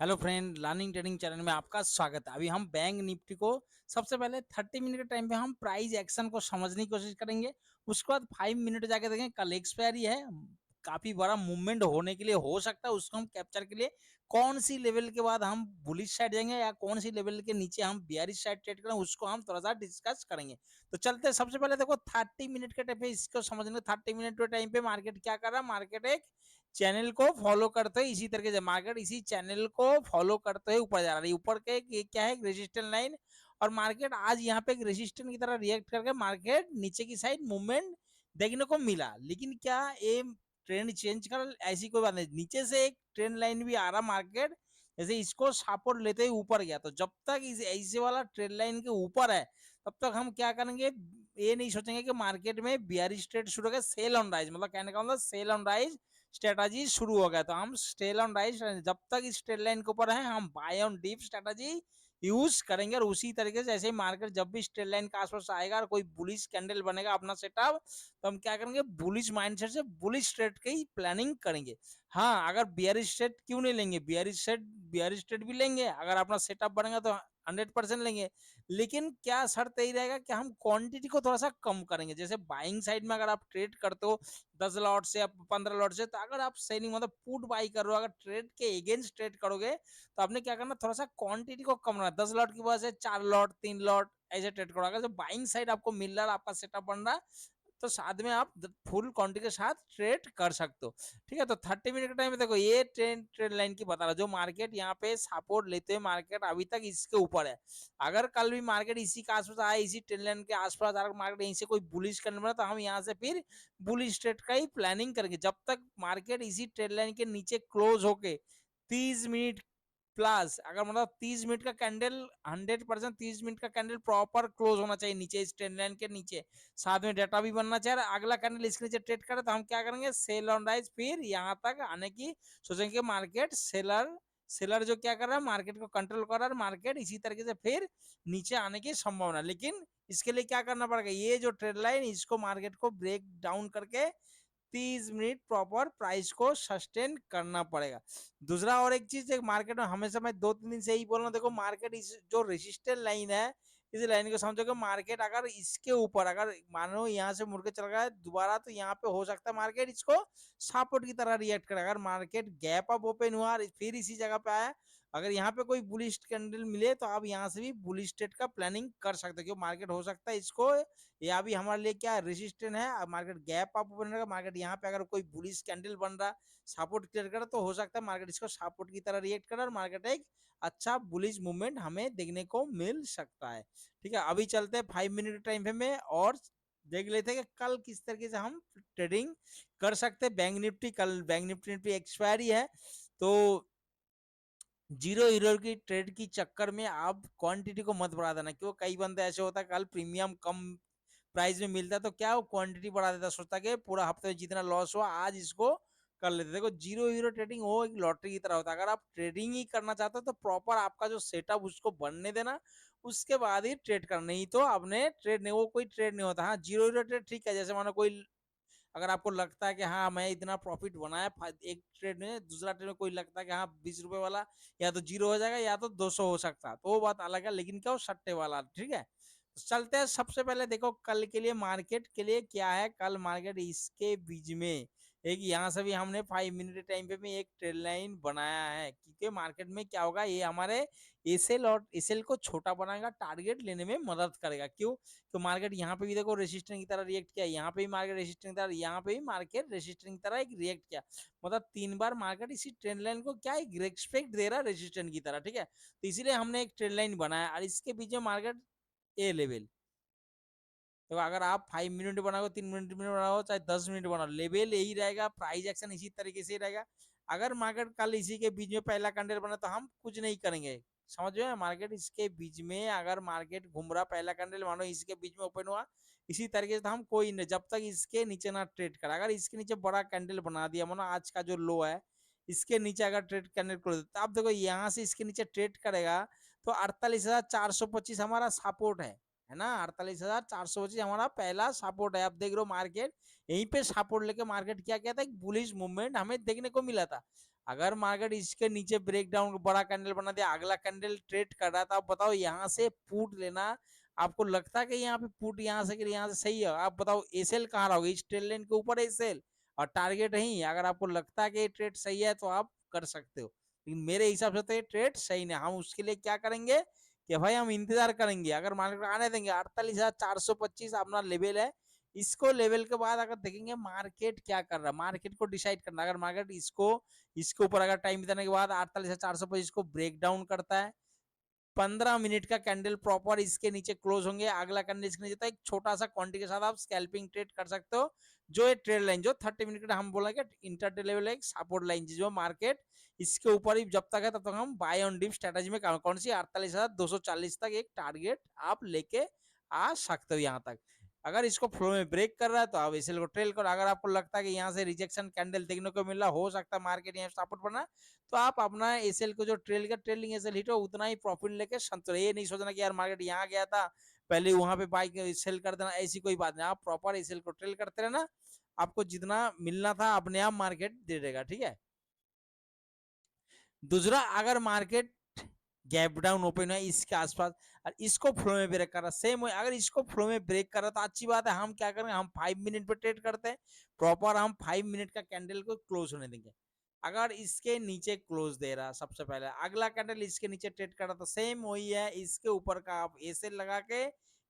Hello friend, learning trading channel में आपका स्वागत है। अभी हम बैंक निफ्टी को सबसे पहले 30 मिनट के टाइम पे हम प्राइस एक्शन को समझने की कोशिश करेंगे। उसके बाद 5 मिनट जाके देखें, कल एक्सपायरी है, काफी बड़ा मूवमेंट होने के लिए हो सकता है। उसको हम कैप्चर के लिए कौन सी लेवल के बाद हम बुलिश साइड जाएंगे या कौन सी लेवल के नीचे हम बियरिश साइड ट्रेड करें, उसको हम थोड़ा सा डिस्कस करेंगे। तो चलते हैं, सबसे पहले देखो 30 मिनट के टाइम पे इसको समझने। 30 मिनट के टाइम पे मार्केट क्या कर रहा है? मार्केट एक चैनल को फॉलो करते हुए इसी तरीके से मार्केट इसी चैनल को फॉलो करते हुए ऊपर जा रहा है। ऊपर के ये क्या है? Resistance line. और मार्केट आज यहाँ पे एक रेजिस्टेंस की तरह रिएक्ट करके मार्केट नीचे की साइड मूवमेंट देखने को मिला। लेकिन क्या ये ट्रेंड चेंज कर? ऐसी कोई बात नहीं। नीचे से एक ट्रेंड लाइन भी आ रहा मार्केट, जैसे इसको सपोर्ट लेते हुए ऊपर गया। तो जब तक इस ऐसे वाला ट्रेंड लाइन के ऊपर है, तब तक हम क्या करेंगे? ये नहीं सोचेंगे कि मार्केट में बियरिश ट्रेड शुरू हो गया, सेल ऑन राइज, मतलब कहने का मतलब सेल ऑन राइज स्ट्रेटजी शुरू हो गया। तो हम स्टेल ऑन राइज, जब तक इस ट्रेड लाइन के ऊपर है, हम buy on dip strategy use करेंगे। और उसी तरीके से जैसे ही मार्केट जब भी स्ट्रेट लाइन के आसपास आएगा और कोई बुलिश कैंडल बनेगा अपना सेटअप, तो हम क्या करेंगे? बुलिश माइंडसेट से बुलिश ट्रेड की प्लानिंग करेंगे। हाँ, अगर बियरिश ट्रेड क्यों नहीं लेंगे? बियरिश ट्रेड भी लेंगे। अगर अपना सेटअप बनेगा तो 100% लेंगे। लेकिन क्या शर्त यही रहेगा कि हम क्वांटिटी को थोड़ा सा कम करेंगे। जैसे बाइंग साइड में अगर आप ट्रेड करते हो 10 लॉट से या 15 लॉट से, तो अगर आप सेलिंग मतलब पुट बाई कर रहे हो, अगर ट्रेड के अगेंस्ट ट्रेड करोगे, तो आपने क्या करना? थोड़ा सा क्वांटिटी को कम रखना। 10 लॉट की वजह से 4 लॉट 3 लॉट ऐसे ट्रेड करो। अगर जो बाइंग साइड आपको मिल रहा है, आपका सेटअप बन रहा है, तो साथ में आप फुल क्वांटिटी के साथ ट्रेड कर सकते हो। ठीक है, तो 30 मिनट के टाइम में देखो ये ट्रेड लाइन की बता रहा, जो मार्केट यहाँ पे सपोर्ट लेते हुए मार्केट अभी तक इसके ऊपर है। अगर कल भी मार्केट इसी के आसपास आए, इसी ट्रेड लाइन के आसपास अगर मार्केट यहीं से कोई बुलिश करने वाला, तो हम यहाँ से फिर बुलिश ट्रेड का ही प्लानिंग करेंगे। जब तक मार्केट इसी ट्रेड लाइन के नीचे क्लोज होके 30 मिनट प्लस, अगर मतलब 30 मिनट का कैंडल 100% 30 मिनट का कैंडल प्रॉपर क्लोज होना चाहिए नीचे इस ट्रेंड लाइन के नीचे, साथ में डेटा भी बनना चाहिए। अगला कैंडल इसके नीचे ट्रेड करे तो हम क्या करेंगे? सेल ऑन राइज, फिर यहाँ तक आने की सोचेंगे। मार्केट सेलर सेलर जो क्या कर रहा है? मार्केट को कंट्रोल कर रहा है। मार्केट इसी तरीके से फिर नीचे आने की संभावना। लेकिन इसके लिए क्या करना पड़ेगा? ये जो ट्रेड लाइन, इसको मार्केट को ब्रेक डाउन करके 30 मिनट प्रॉपर प्राइस को सस्टेन करना पड़ेगा। दूसरा और एक चीज, एक मार्केट में हमेशा मैं 2-3 दिन से ही बोल रहा हूँ, देखो मार्केट इस जो रेजिस्टेंस लाइन है, इस लाइन को समझो कि मार्केट अगर इसके ऊपर, अगर मानो यहाँ से मुड़ के चल रहा है दोबारा, तो यहाँ पे हो सकता है मार्केट इसको सपोर्ट की तरह रिएक्ट करे। अगर मार्केट गैप अप ओपन हुआ फिर इसी जगह पे आया, अगर यहाँ पे कोई बुलिश कैंडल मिले, तो आप यहाँ से भी बुलिश ट्रेड का प्लानिंग कर सकते हो। क्योंकि मार्केट हो सकता है इसको, या भी हमारे लिए क्या रेजिस्टेंस है, मार्केट गैप अप ओपन रहेगा, मार्केट यहाँ पे अगर कोई बुलिश कैंडल बन रहा, सपोर्ट क्लियर कर, तो हो सकता है मार्केट इसको सपोर्ट की तरह रिएक्ट करे और मार्केट एक अच्छा बुलिश मूवमेंट हमें देखने को मिल सकता है। ठीक है, अभी चलते हैं 5 मिनट टाइम फ्रेम में और देख लेते हैं कि कल किस तरीके से हम ट्रेडिंग कर सकते हैं। बैंक निफ्टी, कल बैंक निफ्टी एक्सपायरी है, तो जीरो हीरो की ट्रेड की चक्कर में आप क्वांटिटी को मत बढ़ा देना। क्यों? कई बंदे ऐसे होता है, कल प्रीमियम कम प्राइस में मिलता है तो क्या वो क्वांटिटी बढ़ा देता, सोचता कि पूरा हफ्ते में जितना लॉस हुआ आज इसको कर लेते। देखो जीरो हीरो ट्रेडिंग वो एक लॉटरी की तरह होता है। अगर आप ट्रेडिंग ही करना चाहते हो तो प्रॉपर आपका जो सेटअप उसको बनने देना, उसके बाद ही ट्रेड करना। नहीं तो आपने ट्रेड नहीं, वो कोई ट्रेड नहीं होता। हाँ, जीरो हीरो ट्रेड ठीक है। जैसे मानो कोई, अगर आपको लगता है कि हाँ मैं इतना प्रॉफिट बनाया एक ट्रेड में, दूसरा ट्रेड में कोई लगता है कि हाँ 20 रुपए वाला या तो जीरो हो जाएगा या तो 200 हो सकता है, तो वो बात अलग है। लेकिन क्या वो सट्टे वाला, ठीक है। तो चलते हैं, सबसे पहले देखो कल के लिए मार्केट के लिए क्या है। कल मार्केट इसके बीच में एक, यहाँ से भी हमने 5 मिनट टाइम पे भी एक ट्रेड लाइन बनाया है। क्योंकि मार्केट में क्या होगा, ये हमारे एसएल और एसएल को छोटा बनाएगा, टारगेट लेने में मदद करेगा। क्यों? तो मार्केट यहाँ पे भी देखो रेसिस्टेंस की तरह रिएक्ट किया, यहाँ पे भी मार्केट रेसिस्टेंस की तरह, यहाँ पे भी मार्केट रेसिस्टेंस की तरह एक रिएक्ट किया। मतलब 3 बार मार्केट इसी ट्रेंड लाइन को क्या एक रेस्पेक्ट दे रहा है रेसिस्टेंस की तरह। ठीक है, तो इसीलिए हमने एक ट्रेंड लाइन बनाया और इसके बीच में मार्केट ए लेवल। तो अगर आप 5 मिनट बनाओ, 3 मिनट बनाओ, चाहे 10 मिनट बनाओ, लेवल यही रहेगा, प्राइस एक्शन इसी तरीके से रहेगा। अगर मार्केट कल इसी के बीच में पहला कैंडल बना तो हम कुछ नहीं करेंगे। समझ में? मार्केट इसके बीच में अगर मार्केट घूम रहा, पहला कैंडल मानो इसके बीच में ओपन हुआ इसी तरीके से, तो हम कोई नहीं, जब तक इसके नीचे ना ट्रेड करा। अगर इसके नीचे बड़ा कैंडल बना दिया, मानो आज का जो लो है इसके नीचे अगर ट्रेड कैंडल कर, तो आप देखो यहाँ से इसके नीचे ट्रेड करेगा तो 48,425 हमारा सपोर्ट है ना। 48,425 हमारा पहला सपोर्ट है। आप देख रहे हो मार्केट यहीं पे सपोर्ट लेके मार्केट क्या क्या था, एक बुलिश मूवमेंट हमें देखने को मिला था। अगर मार्केट इसके नीचे ब्रेक डाउन बड़ा कैंडल बना दिया, अगला कैंडल ट्रेड कर रहा था, आप बताओ यहाँ से पुट लेना आपको लगता है कि यहाँ पे पुट यहाँ से यहाँ से सही है? आप बताओ एसएल कहाँ रहोगे? इस ट्रेड लाइन के ऊपर एसएल और टारगेट नहीं। अगर आपको लगता है कि ये ट्रेड सही है तो आप कर सकते हो, लेकिन मेरे हिसाब से तो ये ट्रेड सही नहीं। हम उसके लिए क्या करेंगे कि भाई हम इंतजार करेंगे, अगर मार्केट आने देंगे 48,425 अपना लेवल है, इसको लेवल के बाद अगर देखेंगे मार्केट क्या कर रहा है, मार्केट को डिसाइड करना। अगर मार्केट इसको इसके ऊपर अगर टाइम बिताने के बाद 48,425 को ब्रेक डाउन करता है, 15 मिनट का कैंडल प्रॉपर इसके नीचे क्लोज होंगे, अगला कैंडल इसके नीचे, तो एक छोटा सा क्वांटिटी के साथ आप स्कैल्पिंग ट्रेड कर सकते हो। जो ये ट्रेड लाइन जो 30 मिनट का हम बोलेंगे इंटरडे लेवल एक सपोर्ट लाइन, जो मार्केट इसके ऊपर ही जब तक है तब तक हम बाय ऑन डिप स्ट्रेटजी में कौन सी 48,240 तक एक टारगेट आप लेके आ सकते हो यहाँ तक। अगर इसको फ्लो में ब्रेक कर रहा है तो आप एसएल को ट्रेल करो। अगर आपको लगता है कि यहाँ से रिजेक्शन कैंडल देखने को मिल रहा, हो सकता है मार्केट यहाँ सपोर्ट बना, तो आप अपना एसएल को जो ट्रेलिंग एसएल हिट हो उतना ही प्रॉफिट लेके संतुल। ये नहीं सोचना कि यार मार्केट यहाँ गया था पहले वहां पे बाई सेल कर देना, ऐसी कोई बात नहीं। आप प्रॉपर एसएल को ट्रेल करते रहना, आपको जितना मिलना था अपने आप मार्केट दे देगा, ठीक है। दूसरा, अगर मार्केट गैप डाउन ओपन है इसके आसपास और इसको फ्लो में ब्रेक कर रहा, सेम अगर इसको फ्लो में ब्रेक कर रहा तो अच्छी बात है। हम क्या करेंगे, हम 5 मिनट पे ट्रेड करते हैं, प्रॉपर हम 5 मिनट का कैंडल को क्लोज होने देंगे। अगर इसके नीचे क्लोज दे रहा, सबसे पहले अगला कैंडल इसके नीचे ट्रेड कर रहा, तो सेम वही है, इसके ऊपर का आप ऐसे लगा के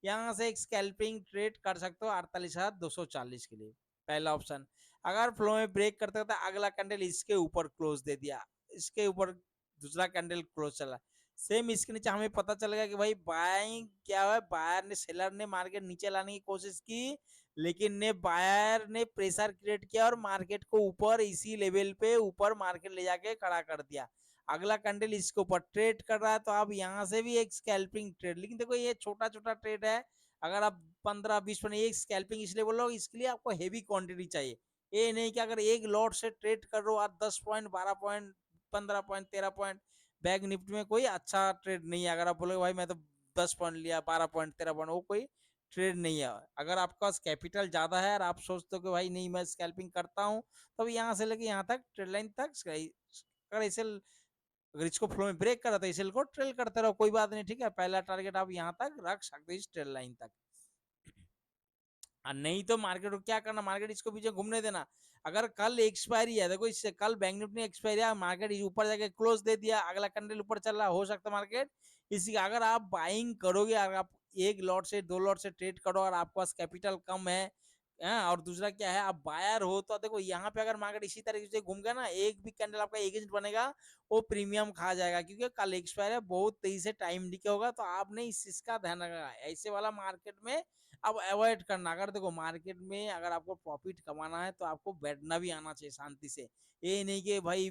यहाँ से एक स्कैल्पिंग ट्रेड कर सकते हो 48,240 के लिए, पहला ऑप्शन। अगर फ्लो में ब्रेक करते करते अगला कैंडल इसके ऊपर क्लोज दे दिया, इसके ऊपर दूसरा कैंडल क्लोज चला, सेम इसके नीचे हमें पता चलेगा कि भाई बाइंग क्या है, बायर ने सेलर ने मार्केट नीचे लाने की कोशिश की, लेकिन ने बायर ने प्रेशर क्रिएट किया और मार्केट को ऊपर इसी लेवल पे ऊपर मार्केट ले जाके खड़ा कर दिया। अगला कैंडल इसके ऊपर ट्रेड कर रहा है, तो आप यहाँ से भी एक स्कैल्पिंग ट्रेड, लेकिन देखो ये छोटा छोटा ट्रेड है। अगर आप 15-20 एक स्कैल्पिंग इसलिए बोल रहा हूँ, इसके लिए आपको हेवी क्वांटिटी चाहिए। ये नहीं कि अगर एक लॉट से ट्रेड कर रहे हो आप 10 point, 12 point, 15 point, 13 point, bank Nifty में कोई अच्छा ट्रेड नहीं है। अगर आप बोलोगे भाई मैं तो 10 पॉइंट लिया, 12 पॉइंट, 13 पॉइंट, वो कोई ट्रेड नहीं है। अगर आपके पास कैपिटल ज्यादा है और आप सोचते हो कि भाई नहीं मैं स्कैल्पिंग करता हूँ, तो यहाँ से लेके यहाँ तक ट्रेड लाइन तक, अगर इसे अगर इसको फ्लो में ब्रेक करा तो इसे को ट्रेल करते रहो, कोई बात नहीं, ठीक है। पहला टारगेट आप यहाँ तक रख सकते हो, इस ट्रेड लाइन तक। और नहीं तो मार्केट को क्या करना, मार्केट इसको पीछे घूमने देना। अगर कल एक्सपायरी है, देखो इससे कल बैंक निफ्टी एक्सपायरी है, मार्केट ऊपर जाके क्लोज दे दिया, अगला कैंडल ऊपर चल रहा, हो सकता है मार्केट इसी, अगर आप बाइंग करोगे, अगर आप एक लॉट से 2 लॉट से ट्रेड करो और आपके पास कैपिटल कम है, और दूसरा क्या है आप बायर हो, तो देखो यहाँ पे अगर मार्केट इसी तरीके से घूम गया ना, एक भी कैंडल आपका एगेंस्ट बनेगा वो प्रीमियम खा जाएगा, क्योंकि कल एक्सपायर है, बहुत तेजी से टाइम डिके होगा, तो आपने इस चीज का ध्यान रखना। ऐसे वाला मार्केट में अब अवॉइड करना। अगर देखो मार्केट में अगर आपको प्रॉफिट कमाना है तो आपको बैठना भी आना चाहिए शांति से। ये नहीं कि भाई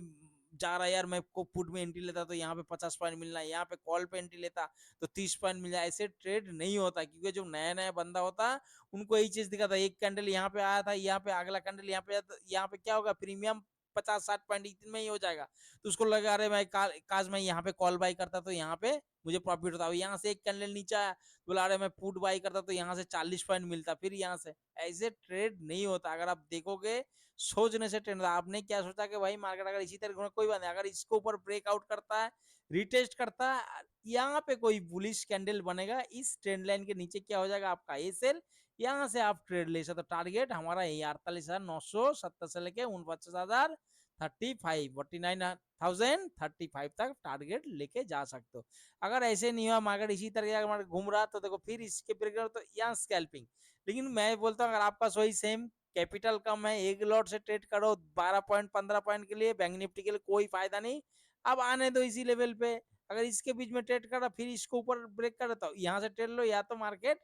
जा रहा है यार मैं को पुट में एंट्री लेता तो यहाँ पे 50 पॉइंट मिलना है, यहाँ पे कॉल पे एंट्री लेता तो 30 पॉइंट मिल जाए, ऐसे ट्रेड नहीं होता। क्योंकि जो नया नया बंदा होता उनको यही चीज दिखा था, एक कैंडल यहाँ पे आया था, यहाँ पे अगला कैंडल यहाँ पे, यहाँ पे क्या होगा प्रीमियम 50-60 पॉइंट इतने में ही हो जाएगा, तो उसको लगा अरे मैं काश मैं यहाँ पे कॉल बाई करता तो यहाँ पे मुझे प्रॉफिट होता। यहाँ से एक कैंडल नीचे आया, बोला अरे मैं पुट बाई करता तो यहाँ से 40 पॉइंट मिलता, फिर यहाँ से, ऐसे ट्रेड नहीं होता। अगर आप देखोगे सोचने से ट्रेड होता। आपने क्या सोचा कि भाई मार्केट अगर इसी तरह कोई बात नहीं, अगर इसको ऊपर ब्रेकआउट करता है, रिटेस्ट करता है, यहाँ पे कोई बुलिश कैंडल बनेगा, इस ट्रेंड लाइन के नीचे क्या हो जाएगा आपका ए सेल, यहाँ से आप ट्रेड ले सकते हो। टारगेट हमारा यही 48,970 से लेके 49,035 49,035 तक टारगेट लेके जा सकते हो। अगर ऐसे नहीं हुआ मार्केट इसी तरह का घूम रहा, तो देखो फिर इसके तो यहाँ स्कैल्पिंग। लेकिन मैं बोलता हूँ अगर आपका वही सेम कैपिटल कम है, एक लॉट से ट्रेड करो 12 पॉइंट, 15 पॉइंट के लिए, बैंक निफ्टी के लिए कोई फायदा नहीं। अब आने दो इसी लेवल पे, अगर इसके बीच में ट्रेड करा फिर इसको ऊपर ब्रेक कर तो यहाँ से ट्रेड लो, या तो मार्केट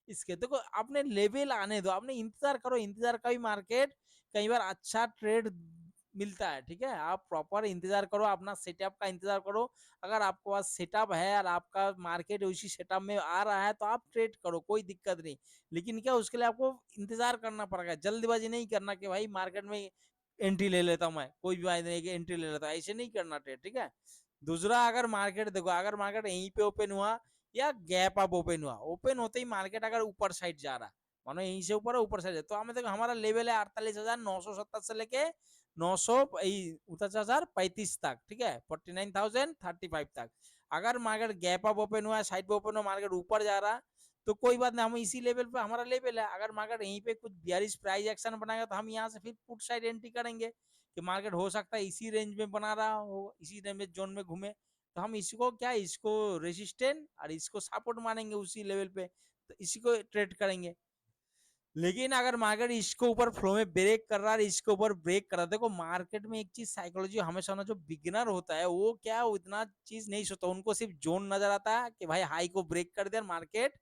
इसके देखो आपने लेवल आने दो, आपने इंतजार करो, इंतजार का भी मार्केट कई बार अच्छा ट्रेड मिलता है, ठीक है। आप प्रॉपर इंतजार करो, अपना सेटअप का इंतजार करो। अगर आपके पास सेटअप है और आपका मार्केट उसी सेटअप में आ रहा है तो आप ट्रेड करो, कोई दिक्कत नहीं। लेकिन क्या उसके लिए आपको इंतजार करना पड़ेगा, जल्दबाजी नहीं करना कि भाई मार्केट में एंट्री ले लेता हूं, मैं कोई भी फायदा नहीं कि एंट्री ले लेता, ऐसे नहीं करना ट्रेड, ठीक है। दूसरा, अगर मार्केट देखो, अगर मार्केट यहीं पे ओपन हुआ या गैप अप ओपन हुआ, ओपन होते ही मार्केट अगर ऊपर साइड जा रहा, मानो यहीं से ऊपर है ऊपर साइड, तो हमें देखो हमारा लेवल है 48,970 से लेके 49,035 तक, ठीक है, 49,035 तक। अगर मार्केट गैप अप ओपन हुआ है, साइड पे ओपन हुआ, मार्केट ऊपर जा रहा, तो कोई बात नहीं, हम इसी लेवल पे हमारा लेवल है। अगर मार्केट यहीं पे कुछ बियरिश प्राइस एक्शन बनाएगा तो हम यहाँ से फिर पुट साइड एंट्री करेंगे कि मार्केट हो सकता है इसी रेंज में बना रहा हो, इसी रेंज में जोन में घूमे, तो हम इसको क्या, इसको रेसिस्टेंट और इसको सपोर्ट मानेंगे उसी लेवल पे, तो इसी को ट्रेड करेंगे। लेकिन अगर मार्केट इसको ऊपर फ्लो में ब्रेक कर रहा है, इसके ऊपर ब्रेक कर रहा है, देखो मार्केट में एक चीज साइकोलॉजी हमेशा होना, जो बिगिनर होता है वो क्या, वो इतना चीज नहीं सोचता, उनको सिर्फ जोन नजर आता है कि भाई हाई को ब्रेक कर दिया मार्केट,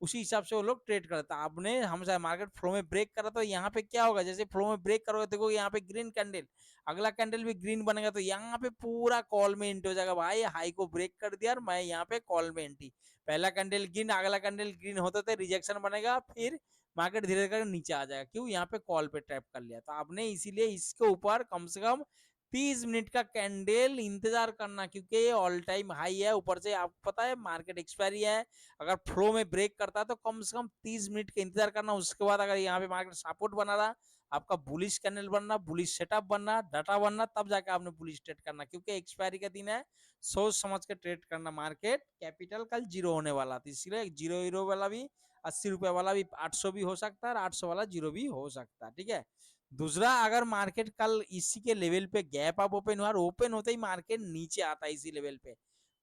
उसी हिसाब से वो लोग ट्रेड करता है। आपने हमेशा मार्केट फ्लो में ब्रेक करा तो यहाँ पे क्या होगा, जैसे फ्लो में ब्रेक करोगे, देखो यहाँ पे ग्रीन कैंडल, अगला कैंडल भी ग्रीन बनेगा, तो यहाँ पे पूरा कॉल में एंट्री हो जाएगा, भाई हाई को ब्रेक कर दिया और मैं यहाँ पे कॉल में एंट्री। पहला कैंडल ग्रीन, अगला कैंडल ग्रीन होते थे, रिजेक्शन बनेगा, फिर मार्केट धीरे धीरे नीचे आ जाएगा, क्यों, यहाँ पे कॉल पे ट्रैप कर लिया। तो आपने इसीलिए इसके ऊपर कम से कम 30 मिनट का कैंडल इंतजार करना, क्योंकि ये ऑल टाइम हाई है, ऊपर से आपको पता है मार्केट एक्सपायरी है, अगर फ्लो में ब्रेक करता है तो कम से कम 30 मिनट का इंतजार करना। उसके बाद अगर यहाँ पे मार्केट सपोर्ट बना रहा, आपका बुलिश कैंडल बनना, बुलिश सेटअप बनना, डाटा बनना, तब जाके आपने बुलिश ट्रेड करना, क्योंकि एक्सपायरी का दिन है, सोच समझ के ट्रेड करना। मार्केट कैपिटल कल जीरो होने वाला था, इसलिए जीरो हीरो वाला भी 80 रुपए वाला भी 800 भी हो सकता है, और 800 वाला जीरो भी हो सकता है, ठीक है। दूसरा, अगर मार्केट कल इसी के लेवल पे गैप अप ओपन हुआ और ओपन होते ही मार्केट नीचे आता है इसी लेवल पे,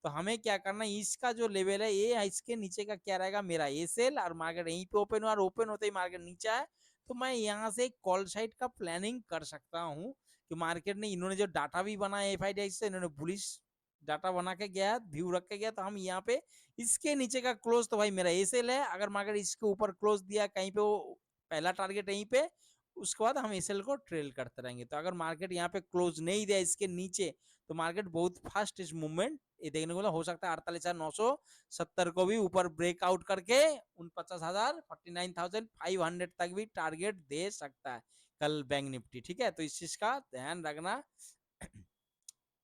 तो हमें क्या करना है, इसका जो लेवल है ये, इसके नीचे का क्या रहेगा, मेरा ए सेल, और मार्केट यहीं पे ओपन हुआ और ओपन होते ही मार्केट नीचे आए, तो मैं यहाँ से कॉल साइड का प्लानिंग कर सकता हूँ कि मार्केट ने, इन्होंने जो डाटा भी बनाया एफआईडी से, इन्होंने बुलिश डाटा बना के गया, व्यू रख के गया, तो हम यहाँ पे इसके नीचे का क्लोज, तो भाई मेरा ए सेल है। अगर मार्केट इसके ऊपर क्लोज दिया कहीं पे, वो पहला टारगेट यहीं पे, उसके बाद हम एसएल को ट्रेल करते रहेंगे। तो अगर मार्केट यहाँ पे क्लोज नहीं दिया इसके नीचे, तो मार्केट बहुत फास्ट इस मूवमेंट ये देखने को हो सकता है, 48,970 को भी ऊपर ब्रेकआउट करके 49,000 49,500 तक भी टारगेट दे सकता है कल बैंक निफ्टी, ठीक है। तो इस चीज का ध्यान रखना।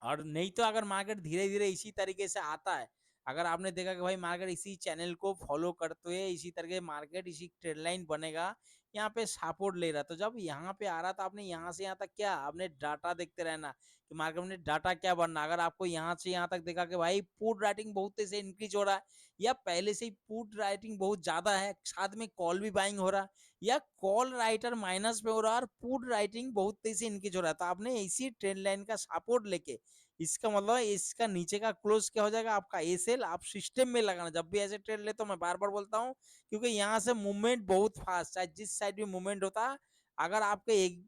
और नहीं तो अगर मार्केट धीरे धीरे इसी तरीके से आता है, अगर आपने देखा कि भाई मार्केट इसी चैनल को फॉलो करते हुए इसी तरह के मार्केट इसी ट्रेड लाइन बनेगा, यहाँ पे सपोर्ट ले रहा, तो जब यहाँ पे आ रहा था, आपने यहाँ से यहाँ तक क्या, आपने डाटा देखते रहना कि मार्केट में डाटा क्या बनना। अगर आपको यहाँ से यहाँ तक देखा कि भाई पुट राइटिंग बहुत तेजी से इंक्रीज हो रहा है, या पहले से ही पुट राइटिंग बहुत ज्यादा है, साथ में कॉल भी बाइंग हो रहा है, या कॉल राइटर माइनस में हो रहा है और पुट राइटिंग बहुत तेजी से इंक्रीज हो रहा है, तो आपने इसी ट्रेंड लाइन का सपोर्ट लेके, इसका मतलब इसका नीचे का क्लोज क्या हो जाएगा, आपका ए सेल, आप सिस्टम में लगाना जब भी ऐसे ट्रेड ले। तो मैं बार बार बोलता हूँ, क्योंकि यहाँ से मूवमेंट बहुत फास्ट है, जिस साइड भी मूवमेंट होता है, अगर आपके एक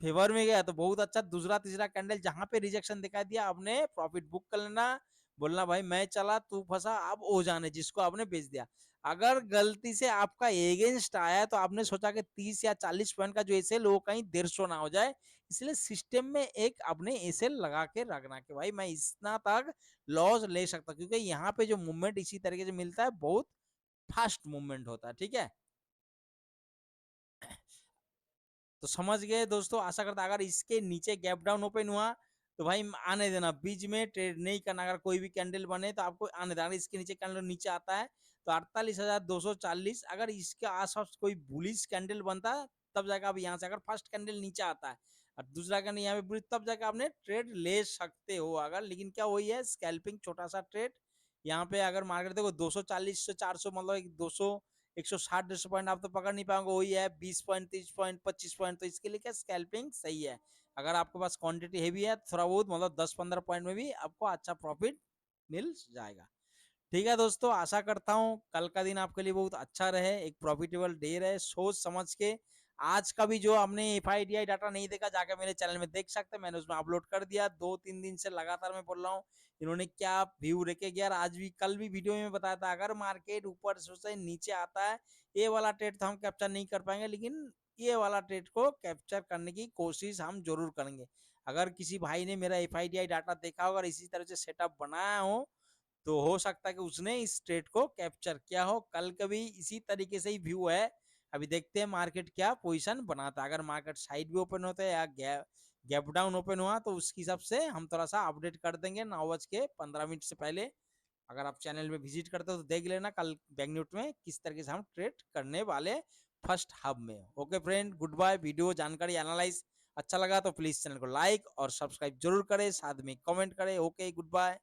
फेवर में गया तो बहुत अच्छा, दूसरा तीसरा कैंडल जहां पे रिजेक्शन दिखाई दिया, आपने प्रॉफिट बुक कर लेना, बोलना भाई मैं चला तू फंसा, अब हो जाने जिसको आपने बेच दिया। अगर गलती से आपका एगेंस्ट आया तो आपने सोचा कि 30 या 40 पॉइंट का जो एसएल वो कहीं 150 ना हो जाए, इसलिए सिस्टम में एक अपने एसएल लगा के रखना कि भाई मैं इतना तक लॉस ले सकता, क्योंकि यहाँ पे जो मूवमेंट इसी तरीके से मिलता है, बहुत फास्ट मूवमेंट होता है, ठीक है। तो समझ गए दोस्तों, आशा करता अगर इसके नीचे गैप डाउन ओपन हुआ तो भाई आने देना, बीच में ट्रेड नहीं करना। अगर कोई भी कैंडल बने तो आपको आने देना, अगर इसके नीचे कैंडल नीचे आता है तो 48,240, अगर इसके आसपास कोई बुलिश कैंडल बनता है तब जाकर आप यहाँ से, अगर फर्स्ट कैंडल नीचे आता है और दूसरा कैंडल यहाँ पे बुलिश, तब जाकर आपने ट्रेड ले सकते हो। अगर लेकिन क्या वही है, स्कैल्पिंग छोटा सा ट्रेड। यहाँ पे अगर मार्केट देखो 240 से 400, मतलब 200 160 150 पॉइंट आप तो पकड़ नहीं पाओगे, वही है 20 पॉइंट 30 पॉइंट 25 पॉइंट, तो इसके लिए क्या स्कैल्पिंग सही है। अगर आपके पास क्वांटिटी हैवी है, थोड़ा बहुत मतलब 10-15 पॉइंट में भी आपको अच्छा प्रॉफिट मिल जाएगा। ठीक है दोस्तों, आशा करता हूँ कल का दिन आपके लिए बहुत अच्छा रहे, एक प्रॉफिटेबल डे रहे। सोच समझ के, आज का भी जो आपने एफआईडीआई डाटा नहीं देखा, जाकर मेरे चैनल में देख सकते हैं, मैंने उसमें अपलोड कर दिया। 2-3 दिन से लगातार मैं बोल रहा हूँ इन्होंने क्या व्यू रेके गया। आज भी, कल भी वीडियो में बताया था, अगर मार्केट ऊपर से नीचे आता है, ये वाला ट्रेड तो हम कैप्चर नहीं कर पाएंगे, लेकिन ये वाला ट्रेड को कैप्चर करने की कोशिश हम जरूर करेंगे। अगर किसी भाई ने मेरा एफआईडीआई डाटा देखा होगा और इसी तरह से सेटअप बनाया हो, तो हो सकता है कि उसने इस ट्रेड को कैप्चर किया हो। कल कभी इसी तरीके से ही व्यू है, अभी देखते हैं मार्केट क्या पोजीशन बनाता है। अगर मार्केट साइड भी ओपन होता है या गैप डाउन ओपन हुआ, तो उसके हिसाब से हम थोड़ा सा अपडेट कर देंगे 9:15 से पहले। अगर आप चैनल में विजिट करते हो तो देख लेना कल बैंक निफ्टी में किस तरीके से हम ट्रेड करने वाले फर्स्ट हब में। Okay friend, goodbye. Video जानकारी एनालाइज अच्छा लगा तो प्लीज चैनल को लाइक और सब्सक्राइब जरूर करें, साथ में कमेंट करें। Okay, good bye.